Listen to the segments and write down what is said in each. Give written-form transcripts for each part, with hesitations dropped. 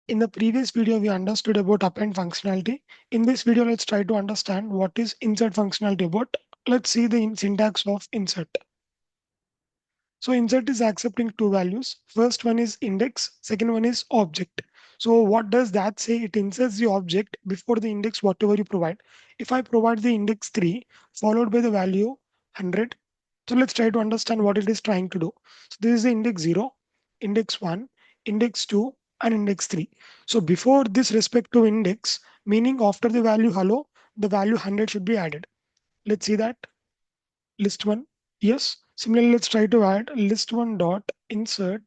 In the previous video, we understood about append functionality. In this video, let's try to understand what is insert functionality about. Let's see the syntax of insert. So insert is accepting two values. First one is index, second one is object. So what does that say? It inserts the object before the index, whatever you provide. If I provide the index 3 followed by the value 100, so let's try to understand what it is trying to do. So this is the index 0, index 1, index 2, and index 3. So before this respective index, meaning after the value hello, the value 100 should be added. Let's see that. List 1. Yes. Similarly, let's try to add list 1 dot insert.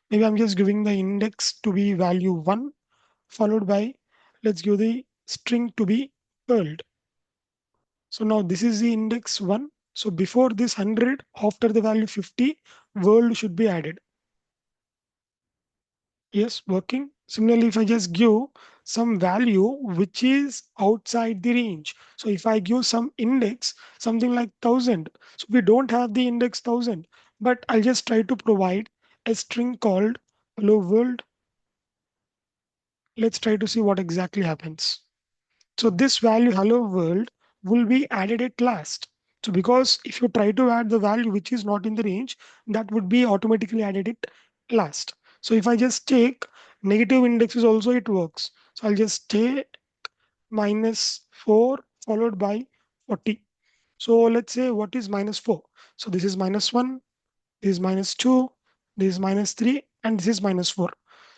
Maybe I'm just giving the index to be value 1 followed by, let's give the string to be world. So now this is the index 1. So before this 100, after the value 50, world should be added. Yes, working. Similarly, if I just give some value which is outside the range. So if I give some index, something like 1000, so we don't have the index 1000, but I'll just try to provide a string called hello world. Let's try to see what exactly happens. So this value hello world will be added at last. So because if you try to add the value which is not in the range, that would be automatically added at last. So if I just take negative indexes also it works. So I'll just take -4 followed by 40. So let's say what is -4. So this is -1, this is -2, this is -3, and this is -4.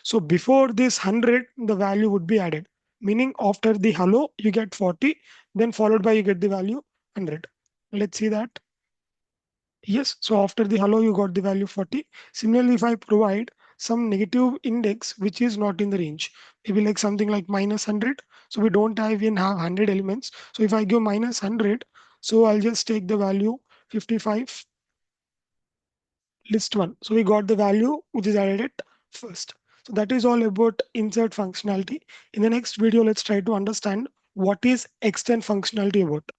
So before this 100, the value would be added. Meaning after the hello, you get 40, then followed by you get the value 100. Let's see that. Yes, so after the hello, you got the value 40. Similarly, if I provide some negative index which is not in the range, maybe like something like -100. So we don't even have 100 elements. So if I give -100, so I'll just take the value 55 list 1. So we got the value which is added at first. So that is all about insert functionality. In the next video, let's try to understand what is extend functionality about.